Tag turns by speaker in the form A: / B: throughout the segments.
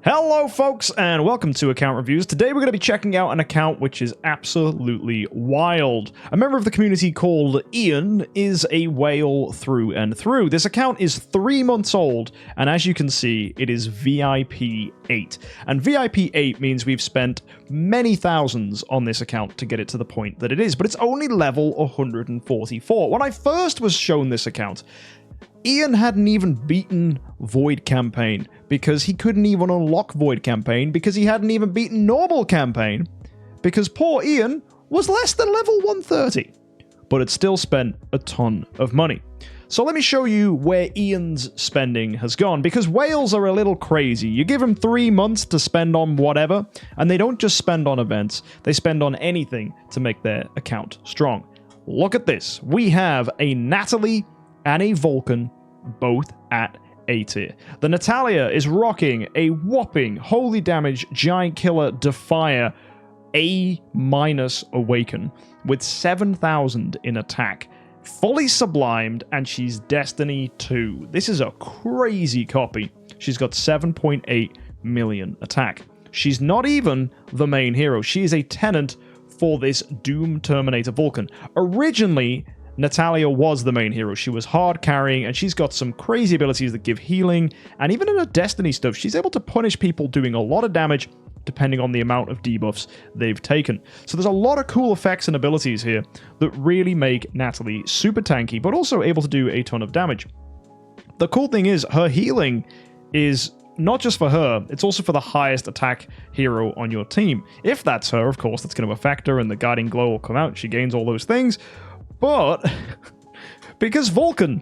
A: Hello folks and welcome to Account Reviews. Today we're going to be checking out an account which is absolutely wild. A member of the community called Eaen is a whale through and through. This account is 3 months old and as you can see it is VIP 8. And VIP 8 means we've spent many thousands on this account to get it to the point that it is, but it's only level 144. When I first was shown this account, Eaen hadn't even beaten Void Campaign because he couldn't even unlock Void Campaign because he hadn't even beaten Normal Campaign because poor Eaen was less than level 130, but had still spent a ton of money. So let me show you where Eaen's spending has gone, because whales are a little crazy. You give them 3 months to spend on whatever, and they don't just spend on events, they spend on anything to make their account strong. Look at this. We have a Natalie and a Vulcan, both at A tier. The Natalia is rocking a whopping Holy Damage Giant Killer Defier A- Awaken with 7,000 in attack. Fully sublimed, and she's Destiny 2. This is a crazy copy. She's got 7.8 million attack. She's not even the main hero. She is a tenant for this Doom Terminator Vulcan. Originally, Natalia was the main hero. She was hard carrying, and she's got some crazy abilities that give healing, and even in her Destiny stuff, she's able to punish people doing a lot of damage depending on the amount of debuffs they've taken. So there's a lot of cool effects and abilities here that really make Natalie super tanky, but also able to do a ton of damage. The cool thing is, her healing is not just for her, it's also for the highest attack hero on your team. If that's her, of course, that's going to affect her, and the Guiding Glow will come out, she gains all those things. But because Vulcan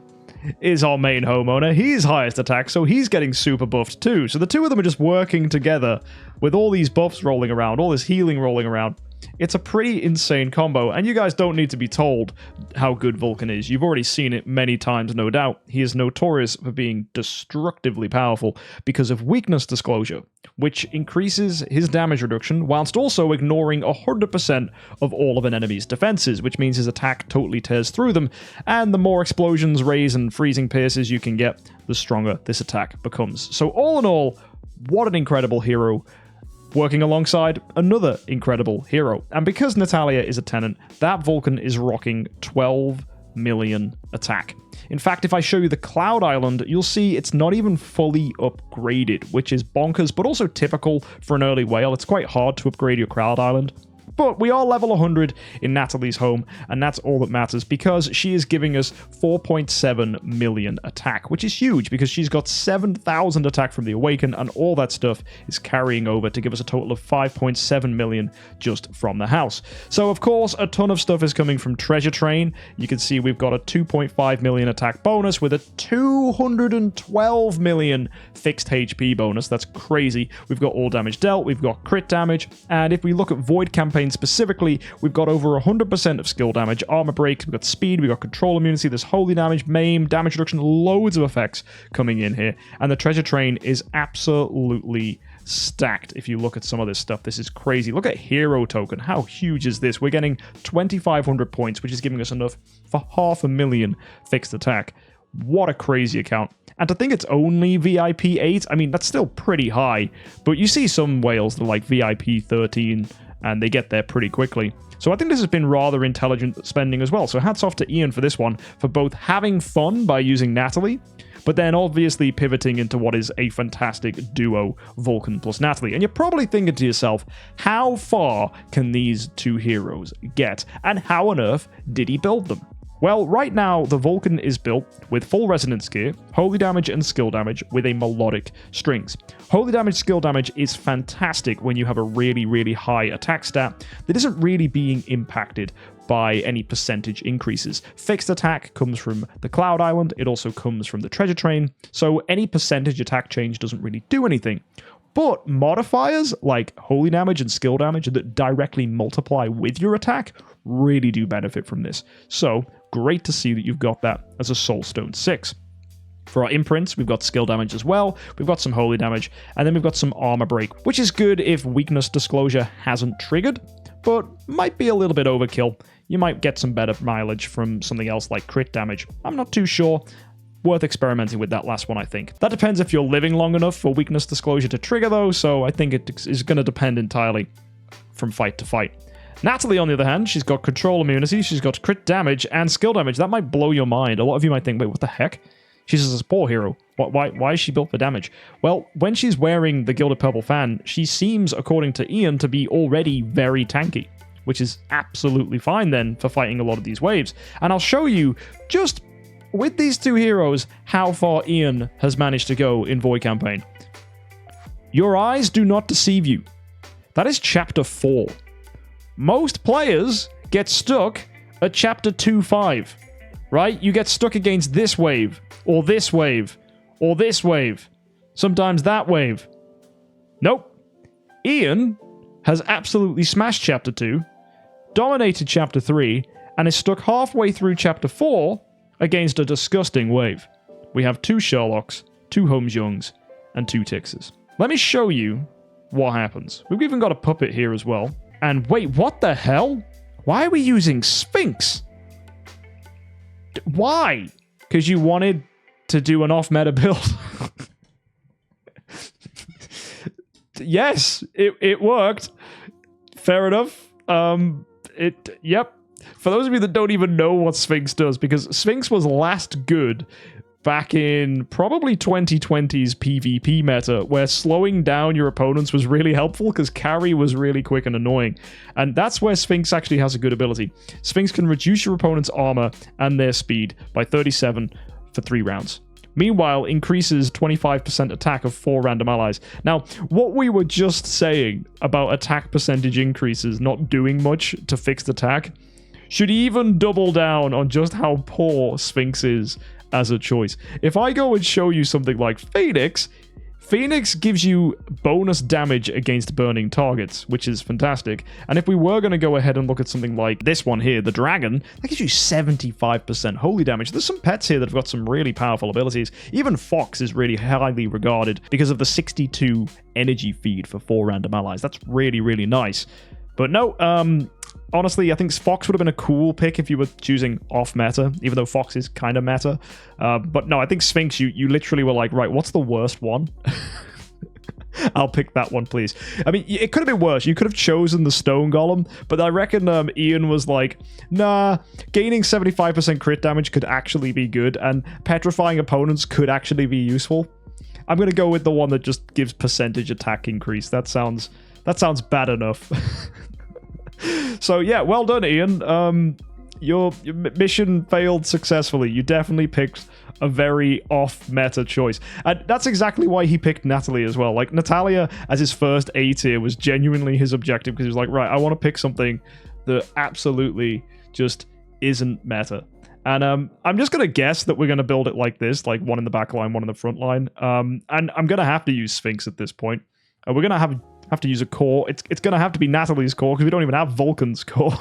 A: is our main homeowner, he's highest attack, so he's getting super buffed too. So the two of them are just working together with all these buffs rolling around, all this healing rolling around. It's a pretty insane combo, and you guys don't need to be told how good Vulcan is. You've already seen it many times, no doubt. He is notorious for being destructively powerful because of weakness disclosure, which increases his damage reduction whilst also ignoring 100% of all of an enemy's defenses, which means his attack totally tears through them, and the more explosions, rays, and freezing pierces you can get, the stronger this attack becomes. So all in all, what an incredible hero, working alongside another incredible hero. And because Natalia is a tenant, that Vulcan is rocking 12 million attack. In fact, if I show you the Cloud Island, you'll see it's not even fully upgraded, which is bonkers, but also typical for an early whale. It's quite hard to upgrade your Cloud Island. But we are level 100 in Natalie's home, and that's all that matters because she is giving us 4.7 million attack, which is huge because she's got 7,000 attack from the Awaken, and all that stuff is carrying over to give us a total of 5.7 million just from the house. So, of course, a ton of stuff is coming from Treasure Train. You can see we've got a 2.5 million attack bonus with a 212 million fixed HP bonus. That's crazy. We've got all damage dealt, we've got crit damage, and if we look at Void Campaign specifically, we've got over 100% of skill damage, armor break, we've got speed, we've got control immunity, there's holy damage, maim, damage reduction, loads of effects coming in here, and the treasure train is absolutely stacked. If you look at some of this stuff, this is crazy. Look at hero token. How huge is this? We're getting 2,500 points, which is giving us enough for 500,000 fixed attack. What a crazy account. And to think it's only VIP 8, I mean, that's still pretty high, but you see some whales that are like VIP 13, and they get there pretty quickly. So I think this has been rather intelligent spending as well. So hats off to Eaen for this one, for both having fun by using Natalie, but then obviously pivoting into what is a fantastic duo, Vulcan plus Natalie. And you're probably thinking to yourself, how far can these two heroes get? And how on earth did he build them? Well, right now, the Vulcan is built with full resonance gear, holy damage and skill damage with a melodic strings. Holy damage, skill damage is fantastic when you have a really, really high attack stat that isn't really being impacted by any percentage increases. Fixed attack comes from the Cloud Island, it also comes from the Treasure Train, so any percentage attack change doesn't really do anything. But modifiers like holy damage and skill damage that directly multiply with your attack really do benefit from this. So, great to see that you've got that as a Soulstone 6. For our imprints, we've got skill damage as well, we've got some holy damage, and then we've got some armor break, which is good if weakness disclosure hasn't triggered, but might be a little bit overkill. You might get some better mileage from something else like crit damage. I'm not too sure. worth experimenting with that last one, I think. That depends if you're living long enough for weakness disclosure to trigger, though, so I think it is going to depend entirely from fight to fight. Natalie, on the other hand, she's got control immunity, she's got crit damage and skill damage. That might blow your mind. A lot of you might think, wait, what the heck? She's a support hero. Why is she built for damage? Well, when she's wearing the Gilded Purple Fan, she seems, according to Eaen, to be already very tanky, which is absolutely fine then for fighting a lot of these waves. And I'll show you, just with these two heroes, how far Eaen has managed to go in Void Campaign. Your eyes do not deceive you. That is Chapter 4. Most players get stuck at Chapter 2-5, right? You get stuck against this wave, or this wave, or this wave. Sometimes that wave. Nope. Eaen has absolutely smashed Chapter 2, dominated Chapter 3, and is stuck halfway through Chapter 4 against a disgusting wave. We have 2 Sherlocks, 2 MKxJUMPs, and 2 Tixes. Let me show you what happens. We've even got a puppet here as well. And wait, what the hell? Why are we using Sphinx? Why? Because you wanted to do an off-meta build. Yes, it worked. Fair enough. Yep. For those of you that don't even know what Sphinx does, because Sphinx was last good back in probably 2020's PvP meta, where slowing down your opponents was really helpful because carry was really quick and annoying. And that's where Sphinx actually has a good ability. Sphinx can reduce your opponent's armor and their speed by 37 for 3 rounds. Meanwhile, increases 25% attack of 4 random allies. Now, what we were just saying about attack percentage increases not doing much to fixed attack should even double down on just how poor Sphinx is as a choice. If I go and show you something like Phoenix, Phoenix gives you bonus damage against burning targets, which is fantastic. And if we were going to go ahead and look at something like this one here, the Dragon, that gives you 75% holy damage. There's some pets here that have got some really powerful abilities. Even Fox is really highly regarded because of the 62 energy feed for 4 random allies. That's really, really nice. But no, honestly, I think Fox would have been a cool pick if you were choosing off-meta, even though Fox is kind of meta. But no, I think Sphinx, you literally were like, right, what's the worst one? I'll pick that one, please. I mean, it could have been worse. You could have chosen the Stone Golem, but I reckon Eaen was like, nah, gaining 75% crit damage could actually be good, and petrifying opponents could actually be useful. I'm going to go with the one that just gives percentage attack increase. That sounds bad enough. So yeah, well done, Eaen. Your mission failed successfully. You definitely picked a very off-meta choice. And that's exactly why he picked Natalie as well. Like, Natalia as his first A tier was genuinely his objective, because he was like, right, I want to pick something that absolutely just isn't meta. And I'm just going to guess that we're going to build it like this, like one in the back line, one in the front line. And I'm going to have to use Sphinx at this point. We're going to have to use a core. It's going to have to be Natalie's core because we don't even have Vulcan's core.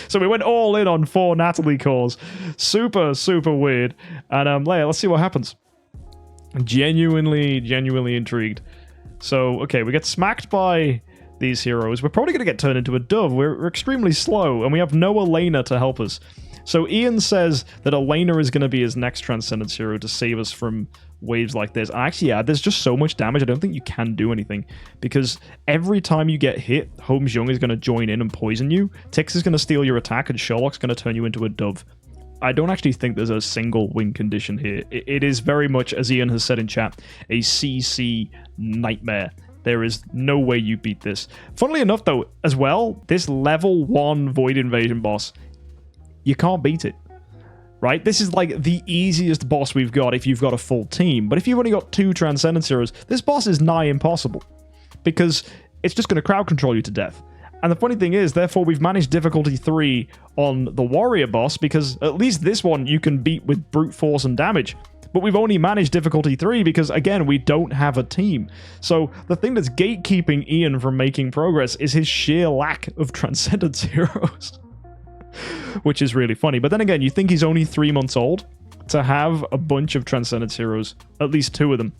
A: So we went all in on 4 Natalie cores. Super, super weird. And let's see what happens. I'm genuinely intrigued. So, okay, we get smacked by these heroes. We're probably going to get turned into a dove. We're extremely slow, and we have no Elena to help us. So Eaen says that Elena is going to be his next Transcendence hero to save us from waves like this. Actually, yeah, there's just so much damage, I don't think you can do anything. Because every time you get hit, MKxJUMP is going to join in and poison you. Tix is going to steal your attack, and Sherlock's going to turn you into a dove. I don't actually think there's a single win condition here. It is very much, as Eaen has said in chat, a CC nightmare. There is no way you beat this. Funnily enough, though, as well, this level 1 Void Invasion boss, you can't beat it, right? This is like the easiest boss we've got if you've got a full team. But if you've only got 2 Transcendence heroes, this boss is nigh impossible because it's just going to crowd control you to death. And the funny thing is, therefore, we've managed difficulty 3 on the Warrior boss because at least this one you can beat with brute force and damage. But we've only managed difficulty 3 because, again, we don't have a team. So the thing that's gatekeeping Eaen from making progress is his sheer lack of Transcendence heroes. Which is really funny. But then again, you think he's only 3 months old to have a bunch of Transcendence heroes, at least 2 of them.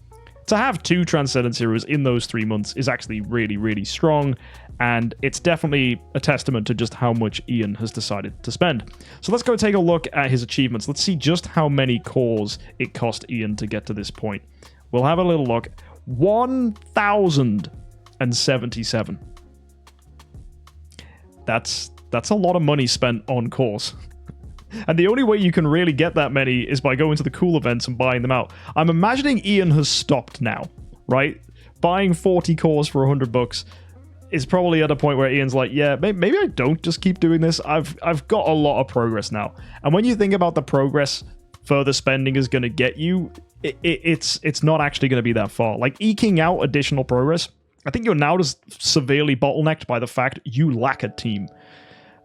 A: to have 2 Transcendence heroes in those 3 months is actually really, really strong, and it's definitely a testament to just how much Eaen has decided to spend. So let's go take a look at his achievements. Let's see just how many cores it cost Eaen to get to this point. We'll have a little look. 1,077. That's a lot of money spent on cores. And the only way you can really get that many is by going to the cool events and buying them out. I'm imagining Eaen has stopped now, right? Buying 40 cores for $100 is probably at a point where Eaen's like, yeah, maybe I don't just keep doing this. I've got a lot of progress now. And when you think about the progress further spending is going to get you, it's not actually going to be that far. Like, eking out additional progress, I think you're now just severely bottlenecked by the fact you lack a team.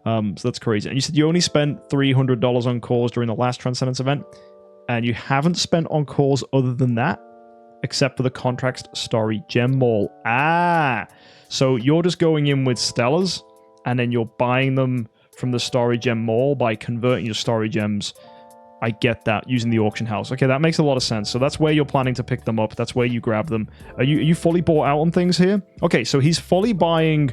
A: So that's crazy. And you said you only spent $300 on cores during the last Transcendence event, and you haven't spent on cores other than that, except for the Contracts Starry Gem Mall. So you're just going in with Stellars, and then you're buying them from the Starry Gem Mall by converting your Starry Gems. I get that, using the auction house. Okay, that makes a lot of sense. So that's where you're planning to pick them up. That's where you grab them. Are you fully bought out on things here? Okay, so he's fully buying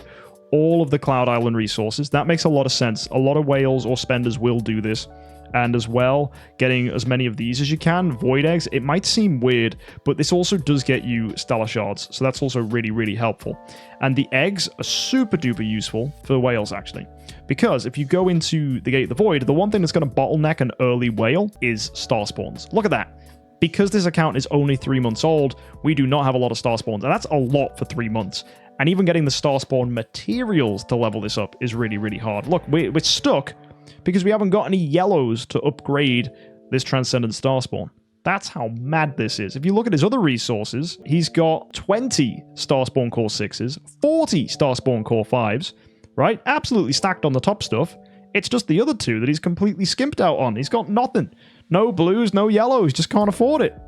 A: all of the Cloud Island resources. That makes a lot of sense. A lot of whales or spenders will do this. And as well, getting as many of these as you can. Void eggs, it might seem weird, but this also does get you stellar shards. So that's also really, really helpful. And the eggs are super duper useful for the whales, actually. Because if you go into the Gate of the Void, the one thing that's going to bottleneck an early whale is star spawns. Look at that. Because this account is only 3 months old, we do not have a lot of star spawns. And that's a lot for 3 months. And even getting the star spawn materials to level this up is really, really hard. Look, we're stuck because we haven't got any yellows to upgrade this Transcendent star spawn. That's how mad this is. If you look at his other resources, he's got 20 star spawn core 6s, 40 star spawn core 5s, right? Absolutely stacked on the top stuff. It's just the other 2 that he's completely skimped out on. He's got nothing. No blues, no yellows, just can't afford it.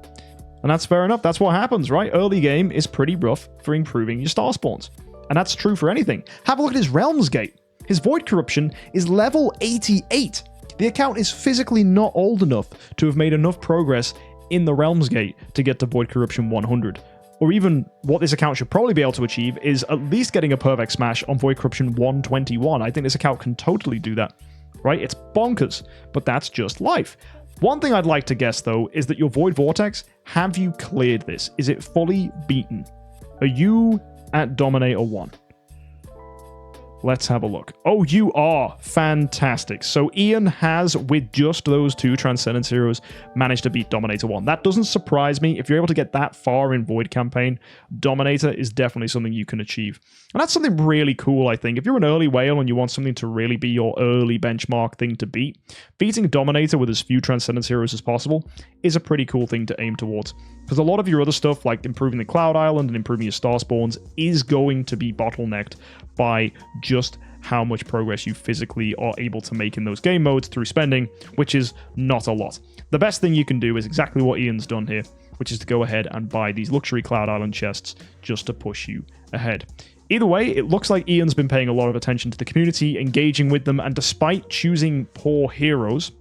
A: And that's fair enough. That's what happens, right? Early game is pretty rough for improving your star spawns. And that's true for anything. Have a look at his Realms Gate. His Void Corruption is level 88. The account is physically not old enough to have made enough progress in the Realms Gate to get to Void Corruption 100. Or even what this account should probably be able to achieve is at least getting a perfect smash on Void Corruption 121. I think this account can totally do that, right? It's bonkers, but that's just life. One thing I'd like to guess, though, is that your Void Vortex, have you cleared this? Is it fully beaten? Are you at Dominator 1? Let's have a look. Oh, you are. Fantastic. So Eaen has, with just those 2 Transcendence heroes, managed to beat Dominator 1. That doesn't surprise me. If you're able to get that far in Void campaign, Dominator is definitely something you can achieve. And that's something really cool, I think. If you're an early whale and you want something to really be your early benchmark thing to beat, beating Dominator with as few Transcendence heroes as possible is a pretty cool thing to aim towards. Because a lot of your other stuff, like improving the Cloud Island and improving your star spawns, is going to be bottlenecked by just how much progress you physically are able to make in those game modes through spending, which is not a lot. The best thing you can do is exactly what Eaen's done here, which is to go ahead and buy these luxury Cloud Island chests just to push you ahead. Either way, it looks like Eaen's been paying a lot of attention to the community, engaging with them, and despite choosing poor heroes,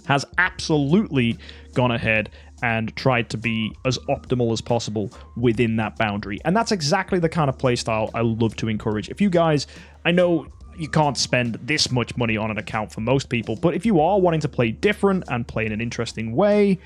A: has absolutely gone ahead and tried to be as optimal as possible within that boundary. And that's exactly the kind of playstyle I love to encourage. If you guys, I know you can't spend this much money on an account for most people, but if you are wanting to play different and play in an interesting way,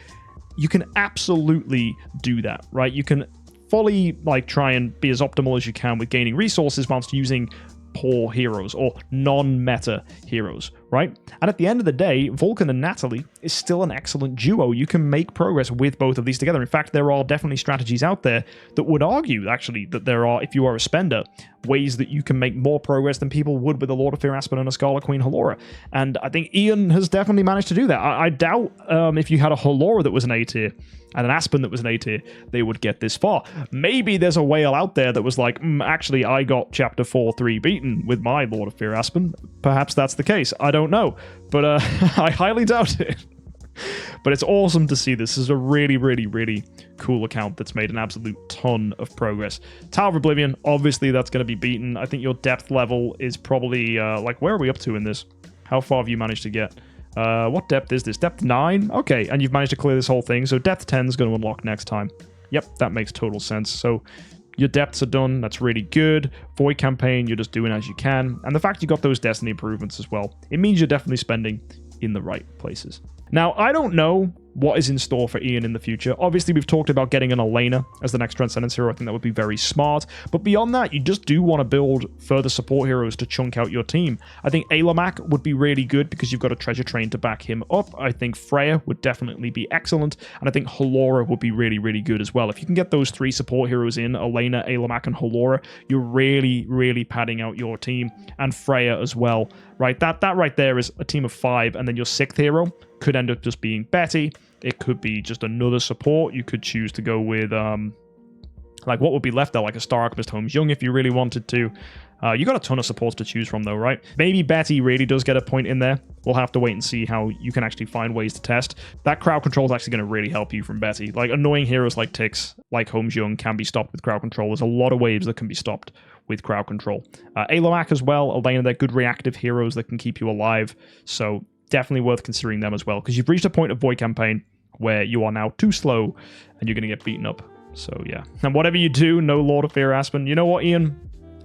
A: you can absolutely do that, right? You can fully try and be as optimal as you can with gaining resources whilst using poor heroes or non-meta heroes, right? And at the end of the day, Vulcan and Natalie is still an excellent duo. You can make progress with both of these together. In fact, there are definitely strategies out there that would argue, actually, that there are, if you are a spender, ways that you can make more progress than people would with a Lord of Fear Aspen and a Scarlet Queen Halora. And I think Eaen has definitely managed to do that. I doubt if you had a Halora that was an A tier and an Aspen that was an A tier, they would get this far. Maybe there's a whale out there that was like, actually, I got Chapter 4-3 beaten with my Lord of Fear Aspen. Perhaps that's the case. I don't know. But I highly doubt it. But it's awesome to see this. This is a really, really, really cool account that's made an absolute ton of progress. Tower of Oblivion, obviously that's going to be beaten. I think your depth level is probably, where are we up to in this? How far have you managed to get? What depth is this? Depth 9? Okay, and you've managed to clear this whole thing, so depth 10 is going to unlock next time. Yep, that makes total sense. So your depths are done. That's really good. Void campaign, you're just doing as you can. And the fact you got those destiny improvements as well, it means you're definitely spending in the right places. Now, I don't know what is in store for Eaen in the future. Obviously, we've talked about getting an Elena as the next Transcendence hero. I think that would be very smart. But beyond that, you just do want to build further support heroes to chunk out your team. I think Eaen would be really good because you've got a treasure train to back him up. I think Freya would definitely be excellent. And I think Halora would be really, really good as well. If you can get those 3 support heroes in, Elena, Eaen, and Halora, you're really, really padding out your team. And Freya as well, right? That right there is a team of 5. And then your 6th hero could end up just being Betty. It could be just another support. You could choose to go with, like, what would be left there? Like a Star Alchemist Holmes Young if you really wanted to. You got a ton of supports to choose from, though, right? Maybe Betty really does get a point in there. We'll have to wait and see how you can actually find ways to test. That crowd control is actually going to really help you from Betty. Like, annoying heroes like Tix, like Holmes Young, can be stopped with crowd control. There's a lot of waves that can be stopped with crowd control. Eaen as well, Elena, they're good reactive heroes that can keep you alive. So definitely worth considering them as well, because you've reached a point of Void campaign where you are now too slow and you're going to get beaten up. So yeah. And whatever you do, no Lord of Fear Aspen. You know what, Eaen?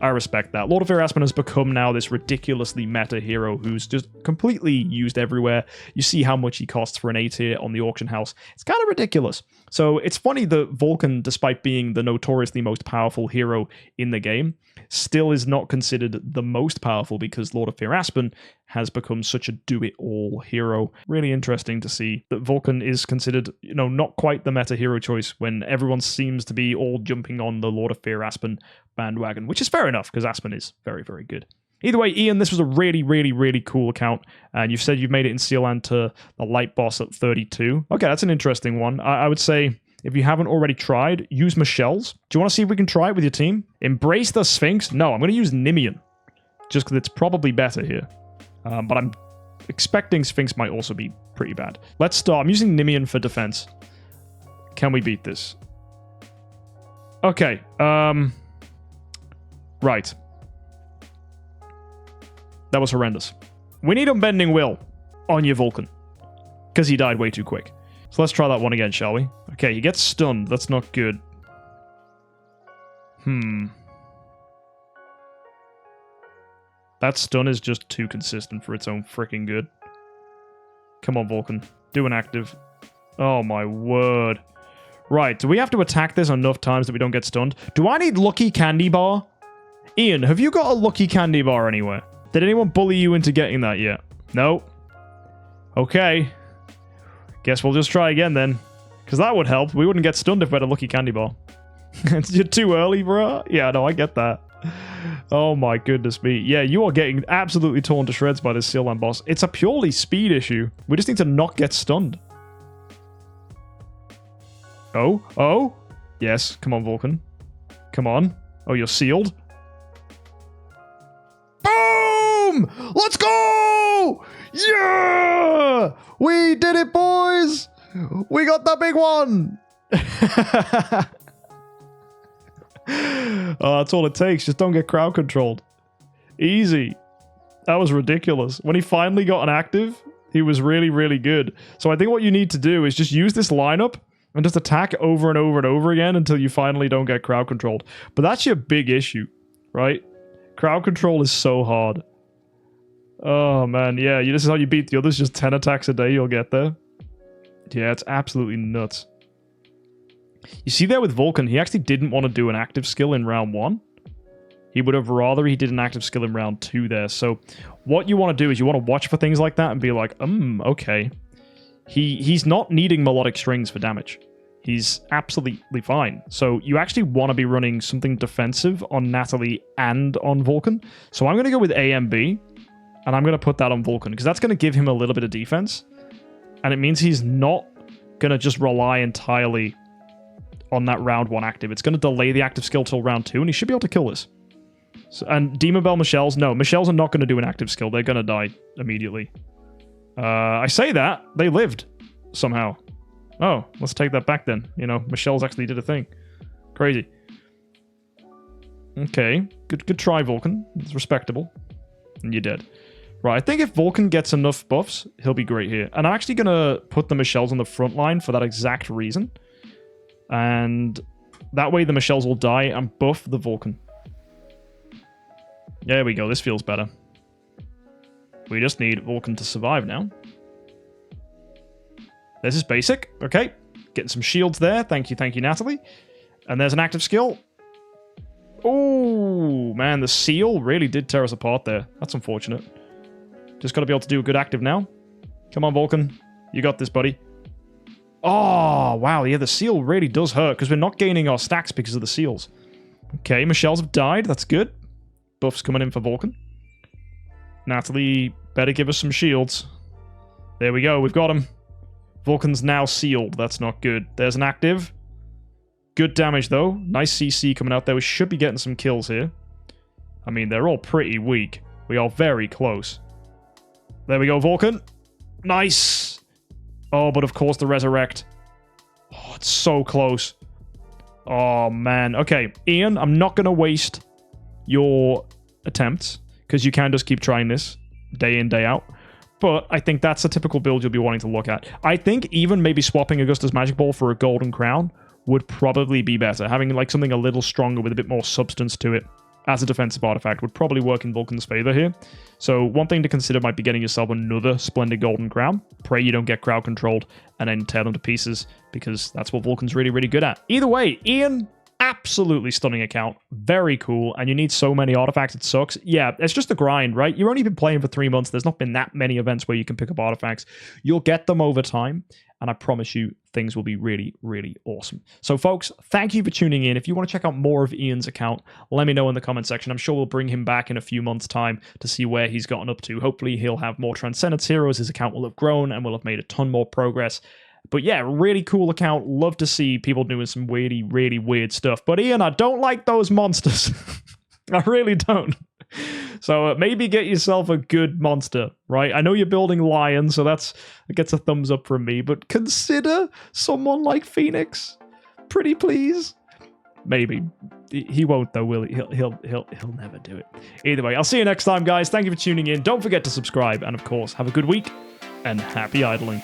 A: I respect that. Lord of Fear Aspen has become now this ridiculously meta hero who's just completely used everywhere. You see how much he costs for an A tier on the auction house. It's kind of ridiculous. So it's funny that Vulcan, despite being the notoriously most powerful hero in the game, still is not considered the most powerful because Lord of Fear Aspen has become such a do-it-all hero. Really interesting to see that Vulcan is considered, you know, not quite the meta hero choice when everyone seems to be all jumping on the Lord of Fear Aspen bandwagon, which is fair enough because Aspen is very, very good. Either way, Eaen, this was a really, really, really cool account, and you've said you've made it in Sealand to the light boss at 32. Okay, that's an interesting one. I would say, if you haven't already tried, use Michelle's. Do you want to see if we can try it with your team? Embrace the Sphinx? No, I'm going to use Nimian, just because it's probably better here. But I'm expecting Sphinx might also be pretty bad. Let's start. I'm using Nimian for defense. Can we beat this? Okay. Right. That was horrendous. We need Unbending Will on your Vulcan, because he died way too quick. So let's try that one again, shall we? Okay, he gets stunned. That's not good. That stun is just too consistent for its own freaking good. Come on, Vulcan. Do an active. Oh, my word. Right, do we have to attack this enough times that we don't get stunned? Do I need Lucky Candy Bar? Eaen, have you got a Lucky Candy Bar anywhere? Did anyone bully you into getting that yet? No. Okay. Guess we'll just try again then. Because that would help. We wouldn't get stunned if we had a Lucky Candy Bar. You're too early, bro. Yeah, no, I get that. Oh my goodness me. Yeah, you are getting absolutely torn to shreds by this Sealand boss. It's a purely speed issue. We just need to not get stunned. Oh, oh. Yes, come on, Vulcan. Come on. Oh, you're sealed. Boom! Let's go! Yeah! We did it, boys! We got the big one! Oh, that's all it takes. Just don't get crowd controlled. Easy. That was ridiculous. When he finally got an active, he was really, really good. So I think what you need to do is just use this lineup and just attack over and over and over again until you finally don't get crowd controlled. But that's your big issue, right? Crowd control is so hard. Oh, man. Yeah, this is how you beat the others. Just 10 attacks a day, you'll get there. Yeah, it's absolutely nuts. You see there with Vulcan, he actually didn't want to do an active skill in round 1. He would have rather he did an active skill in round 2 there. So what you want to do is you want to watch for things like that and be like, okay. He's not needing melodic strings for damage. He's absolutely fine. So you actually want to be running something defensive on Natalie and on Vulcan. So I'm going to go with AMB, and I'm going to put that on Vulcan, because that's going to give him a little bit of defense. And it means he's not going to just rely entirely on that round 1 active. It's going to delay the active skill till round 2, and he should be able to kill this. So, and Demon Bell Michelle's, no, Michelle's are not going to do an active skill. They're going to die immediately. I say that. They lived somehow. Oh, let's take that back then. You know, Michelle's actually did a thing. Crazy. Okay. Good try, Vulcan. It's respectable. And you're dead. Right, I think if Vulcan gets enough buffs, he'll be great here. And I'm actually going to put the Michelle's on the front line for that exact reason. And that way the Michelles will die and buff the Vulcan. There we go. This feels better. We just need Vulcan to survive now. This is basic. Okay. Getting some shields there. Thank you, Natalie. And there's an active skill. Oh, man. The seal really did tear us apart there. That's unfortunate. Just got to be able to do a good active now. Come on, Vulcan. You got this, buddy. Oh, wow. Yeah, the seal really does hurt because we're not gaining our stacks because of the seals. Okay, Michelles have died. That's good. Buff's coming in for Vulcan. Natalie, better give us some shields. There we go. We've got him. Vulcan's now sealed. That's not good. There's an active. Good damage, though. Nice CC coming out there. We should be getting some kills here. I mean, they're all pretty weak. We are very close. There we go, Vulcan. Nice. Oh, but of course the resurrect. Oh, it's so close. Oh, man. Okay, Eaen, I'm not going to waste your attempts because you can just keep trying this day in, day out. But I think that's a typical build you'll be wanting to look at. I think even maybe swapping Augusta's Magic Ball for a Golden Crown would probably be better. Having like something a little stronger with a bit more substance to it as a defensive artifact would probably work in Vulcan's favor here. So one thing to consider might be getting yourself another Splendid Golden Crown. Pray you don't get crowd controlled and then tear them to pieces because that's what Vulcan's really, really good at. Either way, Eaen, absolutely stunning account. Very cool. And you need so many artifacts, it sucks. Yeah, it's just a grind, right? You've only been playing for 3 months. There's not been that many events where you can pick up artifacts. You'll get them over time. And I promise you, things will be really, really awesome. So, folks, thank you for tuning in. If you want to check out more of Eaen's account, let me know in the comment section. I'm sure we'll bring him back in a few months' time to see where he's gotten up to. Hopefully, he'll have more Transcendence heroes. His account will have grown and will have made a ton more progress. But yeah, really cool account. Love to see people doing some really, really weird stuff. But Eaen, I don't like those monsters. I really don't. So maybe get yourself a good monster, right? I know you're building Lion, so that gets a thumbs up from me. But consider someone like Sphinx. Pretty please. Maybe. He won't though, will he? He'll never do it. Either way, I'll see you next time, guys. Thank you for tuning in. Don't forget to subscribe. And of course, have a good week and happy idling.